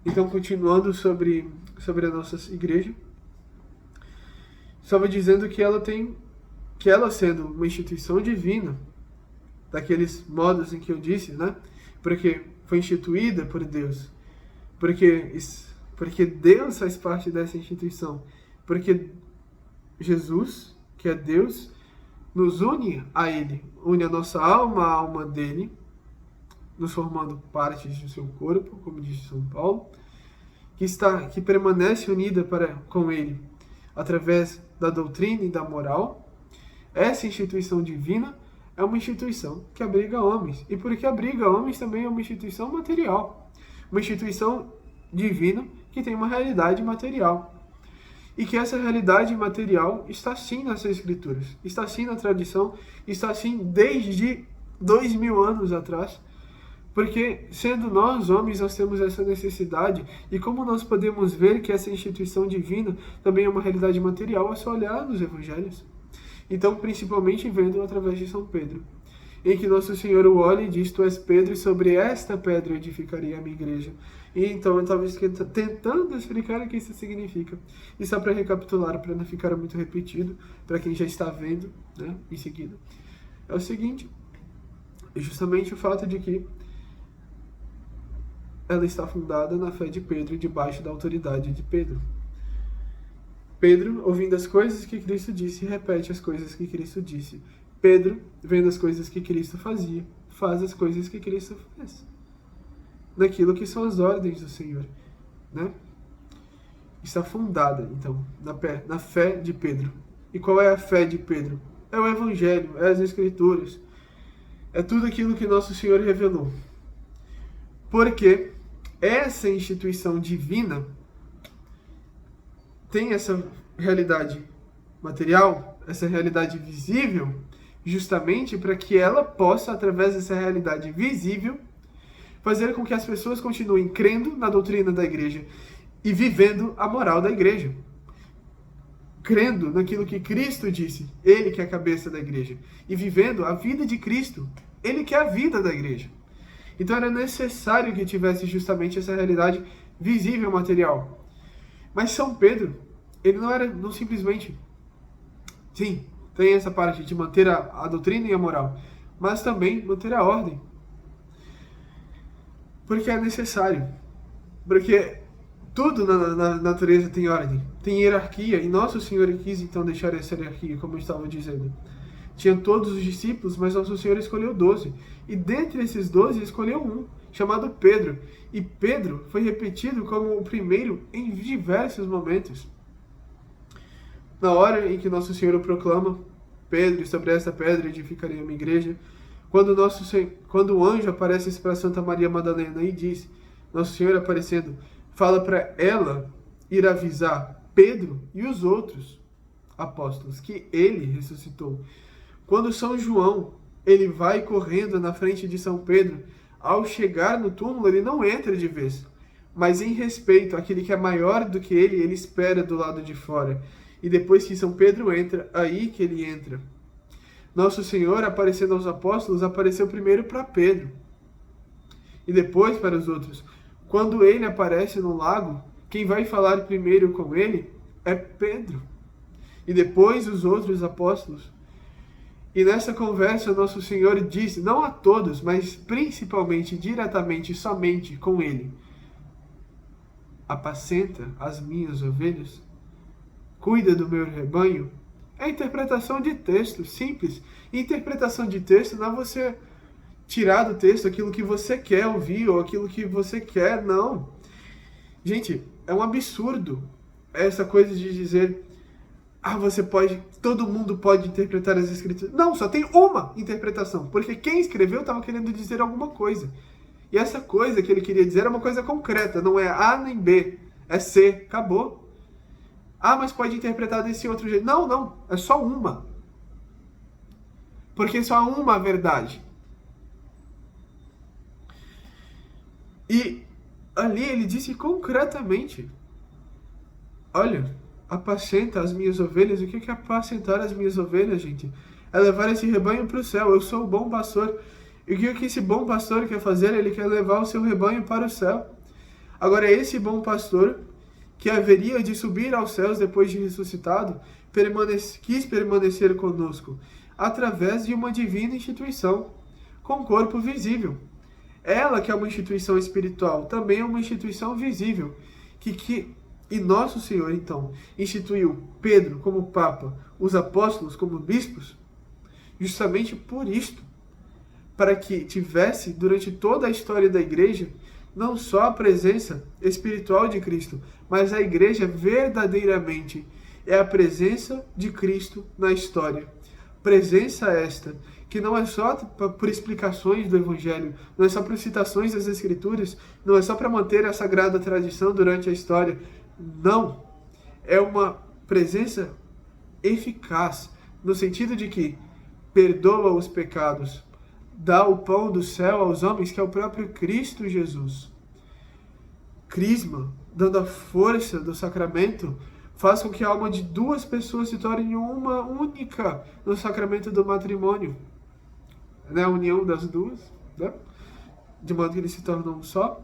Então, continuando sobre a nossa igreja, estava dizendo que ela sendo uma instituição divina, daqueles modos em que eu disse, né? Porque foi instituída por Deus, porque Deus faz parte dessa instituição, porque Jesus, que é Deus, nos une a Ele, une a nossa alma à alma dele, nos formando partes do seu corpo, como diz São Paulo, que permanece unida com Ele através da doutrina e da moral. Essa instituição divina é uma instituição que abriga homens. E porque abriga homens também é uma instituição material. Uma instituição divina que tem uma realidade material. E que essa realidade material está sim nas Escrituras, está sim na tradição, está sim desde 2000 anos atrás. Porque, sendo nós homens, nós temos essa necessidade. E como nós podemos ver que essa instituição divina também é uma realidade material, é só olhar nos evangelhos. Então, principalmente vendo através de São Pedro, em que Nosso Senhor o olha e diz: Tu és Pedro, e sobre esta pedra edificarei a minha igreja. E então, eu estava tentando explicar o que isso significa. E só para recapitular, para não ficar muito repetido, para quem já está vendo, né, em seguida, é o seguinte: justamente o fato de que ela está fundada na fé de Pedro, debaixo da autoridade de Pedro. Pedro, ouvindo as coisas que Cristo disse, repete as coisas que Cristo disse. Pedro, vendo as coisas que Cristo fazia, faz as coisas que Cristo fez. Naquilo que são as ordens do Senhor, né? Está fundada, então, na fé de Pedro. E qual é a fé de Pedro? É o Evangelho, é as Escrituras. É tudo aquilo que nosso Senhor revelou. Porque essa instituição divina tem essa realidade material, essa realidade visível, justamente para que ela possa, através dessa realidade visível, fazer com que as pessoas continuem crendo na doutrina da igreja e vivendo a moral da igreja. Crendo naquilo que Cristo disse, Ele que é a cabeça da igreja, e vivendo a vida de Cristo, Ele que é a vida da igreja. Então era necessário que tivesse justamente essa realidade visível material. Mas São Pedro, ele não simplesmente, sim, tem essa parte de manter a doutrina e a moral, mas também manter a ordem. Porque é necessário. Porque tudo na natureza tem ordem, tem hierarquia, e Nosso Senhor quis então deixar essa hierarquia, como eu estava dizendo. Tinha todos os discípulos, mas Nosso Senhor escolheu 12. E dentre esses 12, escolheu um, chamado Pedro. E Pedro foi repetido como o primeiro em diversos momentos. Na hora em que Nosso Senhor o proclama, Pedro, sobre esta pedra edificarei a minha igreja. Quando o anjo aparece para Santa Maria Madalena e diz, Nosso Senhor aparecendo, fala para ela ir avisar Pedro e os outros apóstolos que ele ressuscitou. Quando São João, ele vai correndo na frente de São Pedro, ao chegar no túmulo, ele não entra de vez, mas em respeito àquele que é maior do que ele espera do lado de fora. E depois que São Pedro entra, aí que ele entra. Nosso Senhor, aparecendo aos apóstolos, apareceu primeiro para Pedro, e depois para os outros. Quando ele aparece no lago, quem vai falar primeiro com ele é Pedro, e depois os outros apóstolos. E nessa conversa, Nosso Senhor disse, não a todos, mas principalmente, diretamente, somente com ele: apacenta as minhas ovelhas, cuida do meu rebanho. É interpretação de texto, simples. Interpretação de texto não é você tirar do texto aquilo que você quer ouvir ou aquilo que você quer, não. Gente, é um absurdo essa coisa de dizer, todo mundo pode interpretar as escrituras. Não, só tem uma interpretação, porque quem escreveu estava querendo dizer alguma coisa. E essa coisa que ele queria dizer é uma coisa concreta, não é A nem B, é C, acabou. Mas pode interpretar desse outro jeito. Não, é só uma. Porque só há uma verdade. E ali ele disse concretamente, olha, apacenta as minhas ovelhas. O que é apacentar as minhas ovelhas, gente? É levar esse rebanho para o céu. Eu sou o bom pastor. E o que esse bom pastor quer fazer? Ele quer levar o seu rebanho para o céu. Agora, esse bom pastor, que haveria de subir aos céus depois de ressuscitado, quis permanecer conosco, através de uma divina instituição, com corpo visível. Ela, que é uma instituição espiritual, também é uma instituição visível, e nosso Senhor, então, instituiu Pedro como Papa, os apóstolos como bispos, justamente por isto, para que tivesse, durante toda a história da igreja, não só a presença espiritual de Cristo, mas a igreja verdadeiramente é a presença de Cristo na história. Presença esta que não é só por explicações do Evangelho, não é só por citações das Escrituras, não é só para manter a sagrada tradição durante a história. Não. É uma presença eficaz, no sentido de que perdoa os pecados, dá o pão do céu aos homens, que é o próprio Cristo Jesus. Crisma, dando a força do sacramento, faz com que a alma de duas pessoas se torne uma única no sacramento do matrimônio. Né? A união das duas, né? De modo que eles se tornam um só.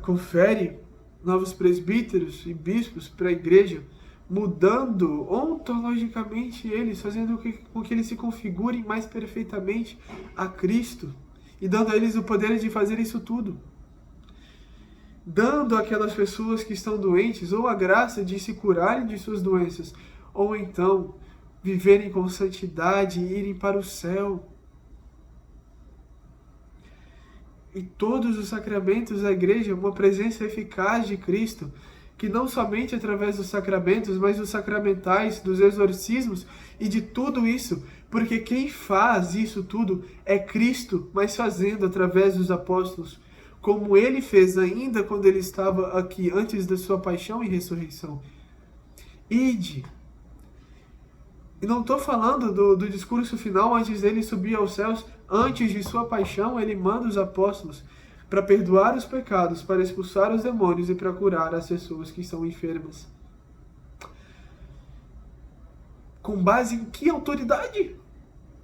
Confere novos presbíteros e bispos para a igreja, mudando ontologicamente eles, fazendo com que eles se configurem mais perfeitamente a Cristo e dando a eles o poder de fazer isso tudo. Dando àquelas pessoas que estão doentes ou a graça de se curarem de suas doenças, ou então viverem com santidade e irem para o céu. E todos os sacramentos da igreja, uma presença eficaz de Cristo, que não somente através dos sacramentos, mas dos sacramentais, dos exorcismos e de tudo isso, porque quem faz isso tudo é Cristo, mas fazendo através dos apóstolos, como ele fez ainda quando ele estava aqui, antes da sua paixão e ressurreição. Ide. E não estou falando do discurso final antes dele subir aos céus. Antes de sua paixão, ele manda os apóstolos para perdoar os pecados, para expulsar os demônios e para curar as pessoas que estão enfermas. Com base em que autoridade?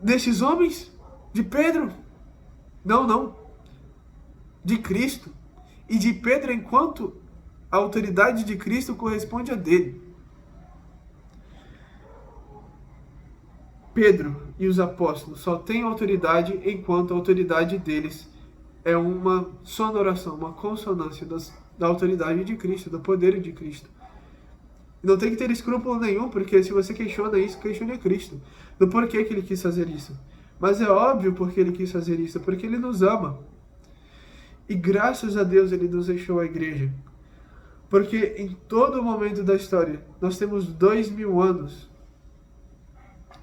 Desses homens? De Pedro? Não. De Cristo. E de Pedro, enquanto a autoridade de Cristo corresponde a dele. Pedro e os apóstolos só têm autoridade enquanto a autoridade deles é uma sonoração, uma consonância da autoridade de Cristo, do poder de Cristo. E não tem que ter escrúpulo nenhum, porque se você questiona isso, questione Cristo. Do porquê que ele quis fazer isso. Mas é óbvio porque ele quis fazer isso, porque ele nos ama. E graças a Deus ele nos deixou a igreja. Porque em todo momento da história, nós temos 2000 anos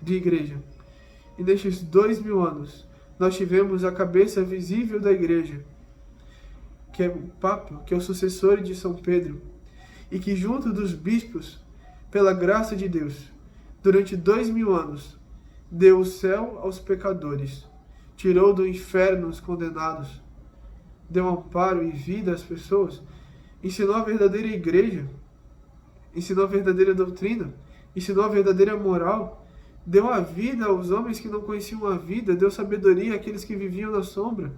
de igreja. E nestes 2000 anos, nós tivemos a cabeça visível da igreja, que é o Papa, que é o sucessor de São Pedro, e que junto dos bispos, pela graça de Deus, durante 2000 anos, deu o céu aos pecadores, tirou do inferno os condenados, deu amparo e vida às pessoas, ensinou a verdadeira igreja, ensinou a verdadeira doutrina, ensinou a verdadeira moral, deu a vida aos homens que não conheciam a vida, deu sabedoria àqueles que viviam na sombra.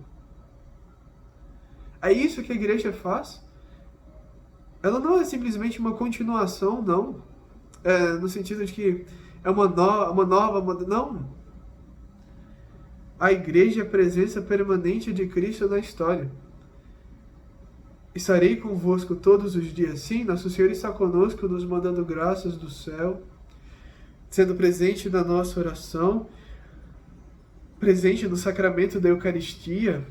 É isso que a igreja faz. Ela não é simplesmente uma continuação, não. No sentido de que é uma nova. Não. A igreja é a presença permanente de Cristo na história. Estarei convosco todos os dias. Sim, nosso Senhor está conosco, nos mandando graças do céu, sendo presente na nossa oração, presente no sacramento da Eucaristia,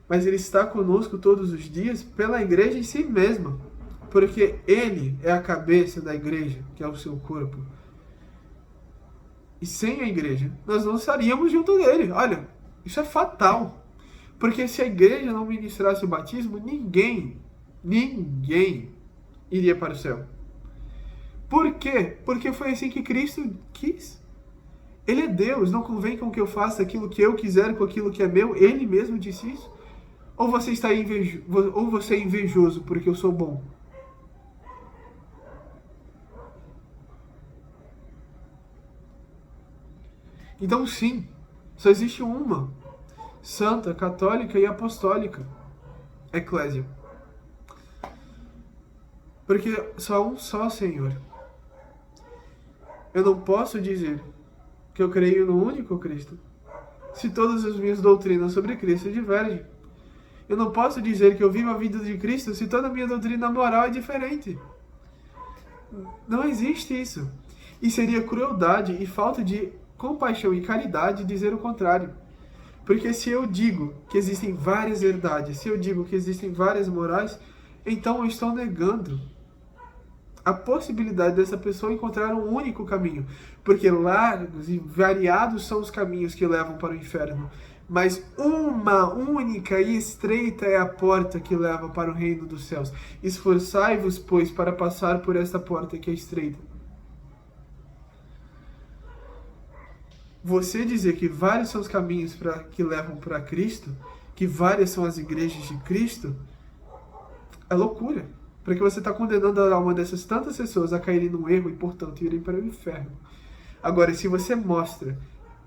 mas Ele está conosco todos os dias pela igreja em si mesma, porque Ele é a cabeça da igreja, que é o seu corpo. E sem a igreja, nós não estaríamos junto dele. Olha, isso é fatal. Porque se a igreja não ministrasse o batismo, ninguém iria para o céu. Por quê? Porque foi assim que Cristo quis. Ele é Deus, não convém com que eu faça aquilo que eu quiser com aquilo que é meu. Ele mesmo disse isso. Ou você é invejoso porque eu sou bom? Então sim, só existe uma, santa, católica e apostólica. eclésia. Porque só um só Senhor. Eu não posso dizer que eu creio no único Cristo se todas as minhas doutrinas sobre Cristo divergem. Eu não posso dizer que eu vivo a vida de Cristo se toda a minha doutrina moral é diferente. Não existe isso. E seria crueldade e falta de compaixão e caridade dizer o contrário. Porque se eu digo que existem várias verdades, se eu digo que existem várias morais, então eu estou negando a possibilidade dessa pessoa encontrar um único caminho. Porque largos e variados são os caminhos que levam para o inferno. Mas uma única e estreita é a porta que leva para o reino dos céus. Esforçai-vos, pois, para passar por esta porta que é estreita. Você dizer que vários são os caminhos que levam para Cristo, que várias são as igrejas de Cristo, é loucura. Porque você está condenando a alma dessas tantas pessoas a caírem num erro e, portanto, irem para o inferno. Agora, se você mostra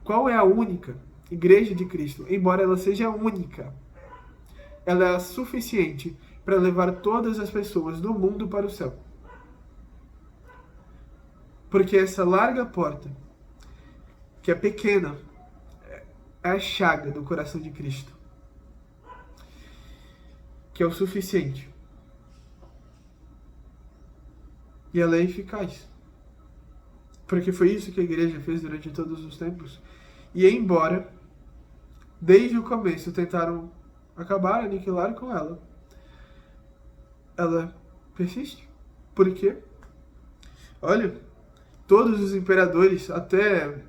qual é a única igreja de Cristo, embora ela seja única, ela é suficiente para levar todas as pessoas do mundo para o céu. Porque essa larga porta, que é pequena, é a chaga do coração de Cristo, que é o suficiente. E ela é eficaz. Porque foi isso que a igreja fez durante todos os tempos. E embora, desde o começo, tentaram acabar, aniquilar com ela, ela persiste. Por quê? Olha, todos os imperadores, até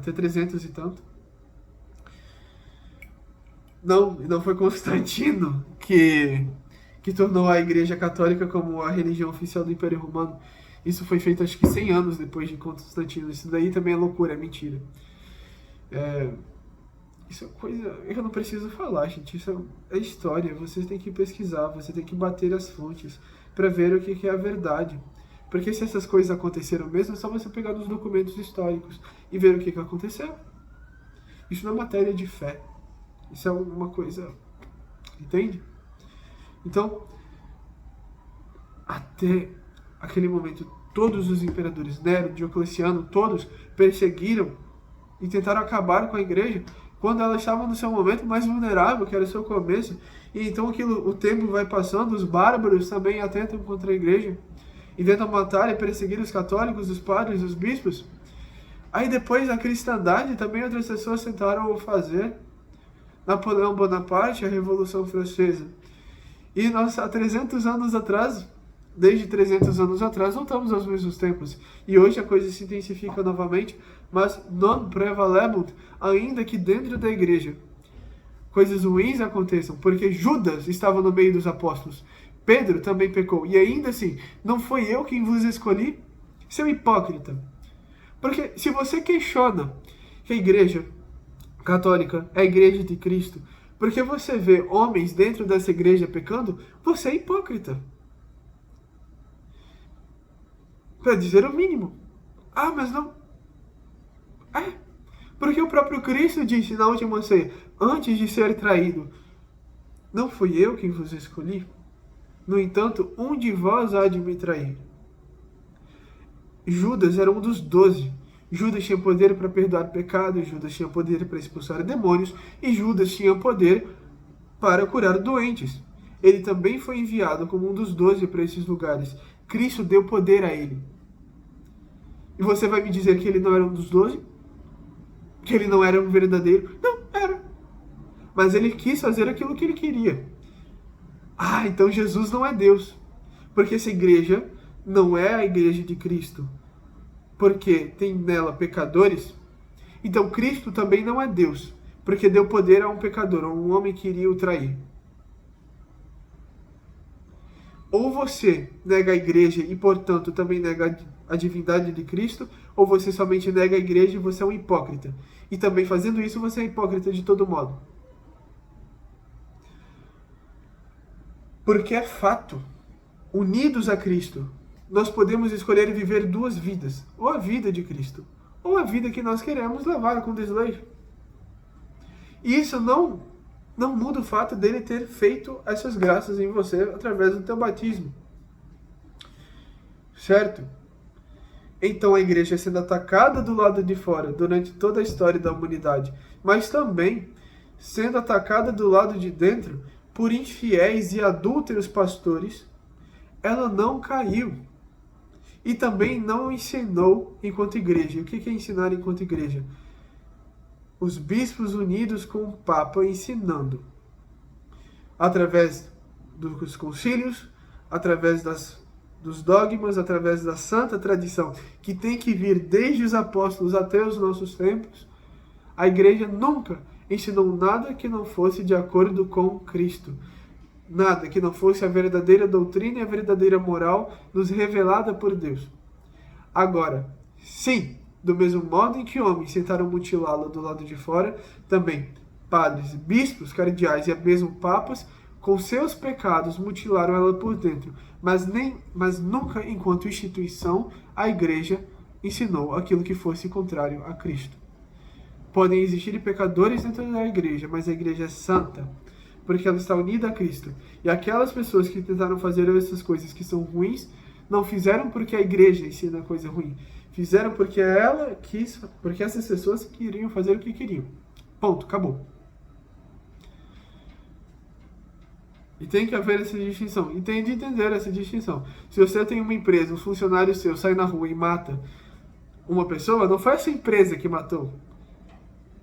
300 e tanto, não foi Constantino que tornou a Igreja Católica como a religião oficial do Império Romano. Isso foi feito acho que 100 anos depois de Constantino. Isso daí também é loucura, é mentira. Isso é coisa... Eu não preciso falar, gente. Isso é história. Você tem que pesquisar, você tem que bater as fontes para ver o que é a verdade. Porque se essas coisas aconteceram mesmo, é só você pegar nos documentos históricos e ver o que aconteceu. Isso não é matéria de fé. Isso é uma coisa... Entende? Então, até aquele momento, todos os imperadores, Nero, Diocleciano, todos perseguiram e tentaram acabar com a igreja quando ela estava no seu momento mais vulnerável, que era o seu começo. E então o tempo vai passando, os bárbaros também atentam contra a igreja, e tentam matar e perseguir os católicos, os padres, os bispos. Aí depois a cristandade também outras pessoas tentaram fazer. Napoleão Bonaparte, a Revolução Francesa. E nós, há 300 anos atrás, desde 300 anos atrás, voltamos aos mesmos tempos. E hoje a coisa se intensifica novamente, mas non prevalebunt, ainda que dentro da igreja coisas ruins aconteçam, porque Judas estava no meio dos apóstolos. Pedro também pecou. E ainda assim, não foi eu quem vos escolhi? Seu hipócrita. Porque se você questiona que a igreja católica é a igreja de Cristo, porque você vê homens dentro dessa igreja pecando, você é hipócrita. Para dizer o mínimo. Ah, mas não... Porque o próprio Cristo disse na última ceia, antes de ser traído, não fui eu quem vos escolhi? No entanto, um de vós há de me trair. Judas era um dos 12. Judas tinha poder para perdoar pecados, Judas tinha poder para expulsar demônios, e Judas tinha poder para curar doentes. Ele também foi enviado como um dos 12 para esses lugares. Cristo deu poder a ele. E você vai me dizer que ele não era um dos 12? Que ele não era um verdadeiro? Não, era. Mas ele quis fazer aquilo que ele queria. Então Jesus não é Deus. Porque essa igreja não é a igreja de Cristo. Porque tem nela pecadores. Então Cristo também não é Deus. Porque deu poder a um pecador, a um homem que iria o trair. Ou você nega a igreja e, portanto, também nega a divindade de Cristo, ou você somente nega a igreja e você é um hipócrita. E também fazendo isso, você é hipócrita de todo modo. Porque é fato, unidos a Cristo, nós podemos escolher viver duas vidas. Ou a vida de Cristo, ou a vida que nós queremos levar com desleixo. E isso não não muda o fato dele ter feito essas graças em você através do teu batismo. Certo? Então a igreja é sendo atacada do lado de fora durante toda a história da humanidade, mas também sendo atacada do lado de dentro por infiéis e adúlteros pastores, ela não caiu. E também não ensinou enquanto igreja. E o que é ensinar enquanto igreja? Os bispos unidos com o Papa ensinando. Através dos concílios, através dos dogmas, através da santa tradição, que tem que vir desde os apóstolos até os nossos tempos, a igreja nunca ensinou nada que não fosse de acordo com Cristo. Nada que não fosse a verdadeira doutrina e a verdadeira moral nos revelada por Deus. Agora, sim, do mesmo modo em que homens tentaram mutilá-la do lado de fora, também padres, bispos, cardeais e mesmo papas, com seus pecados mutilaram ela por dentro, mas nunca, enquanto instituição, a igreja ensinou aquilo que fosse contrário a Cristo. Podem existir pecadores dentro da igreja, mas a igreja é santa, porque ela está unida a Cristo. E aquelas pessoas que tentaram fazer essas coisas que são ruins, não fizeram porque a igreja ensina coisa ruim. Fizeram porque ela quis, porque essas pessoas queriam fazer o que queriam. Ponto, acabou. E tem que haver essa distinção. E tem de entender essa distinção. Se você tem uma empresa, um funcionário seu sai na rua e mata uma pessoa, não foi essa empresa que matou.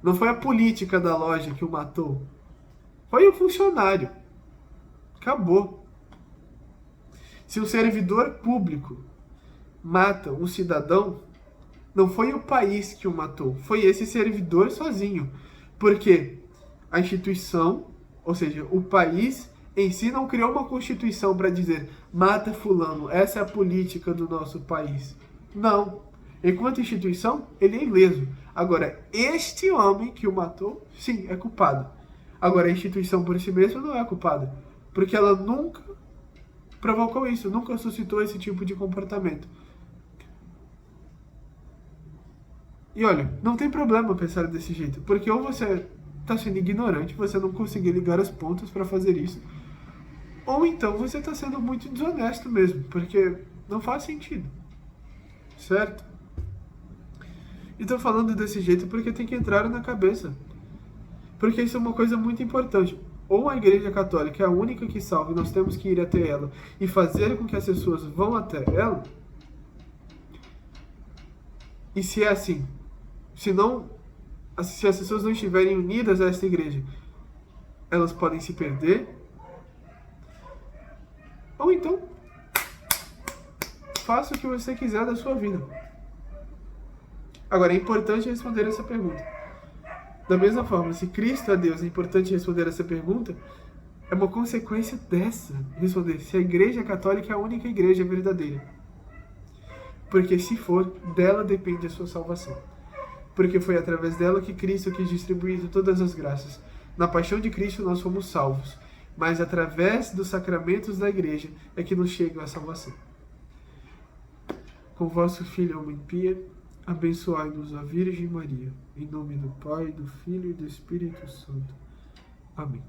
Não foi a política da loja que o matou. Foi o funcionário. Acabou. Se um servidor público mata um cidadão, não foi o país que o matou. Foi esse servidor sozinho. Porque a instituição, ou seja, o país em si não criou uma constituição para dizer mata fulano, essa é a política do nosso país. Não. Enquanto instituição, ele é ileso. Agora, este homem que o matou, sim, é culpado. Agora, a instituição por si mesma não é culpada, porque ela nunca provocou isso, nunca suscitou esse tipo de comportamento. E olha, não tem problema pensar desse jeito, porque ou você está sendo ignorante, você não conseguiu ligar os pontos para fazer isso, ou então você está sendo muito desonesto mesmo, porque não faz sentido. Certo? E estou falando desse jeito porque tem que entrar na cabeça. Porque isso é uma coisa muito importante. Ou a Igreja Católica é a única que salva e nós temos que ir até ela e fazer com que as pessoas vão até ela. E se é assim, se as pessoas não estiverem unidas a esta igreja, elas podem se perder. Ou então, faça o que você quiser da sua vida. Agora, é importante responder essa pergunta. Da mesma forma, se Cristo é Deus, é importante responder essa pergunta, é uma consequência dessa. Responder se a Igreja Católica é a única igreja verdadeira. Porque se for, dela depende a sua salvação. Porque foi através dela que Cristo quis distribuir todas as graças. Na paixão de Cristo nós fomos salvos. Mas através dos sacramentos da igreja é que nos chega a salvação. Com vosso Filho, Mãe Pia, abençoai-nos a Virgem Maria. Em nome do Pai, do Filho e do Espírito Santo. Amém.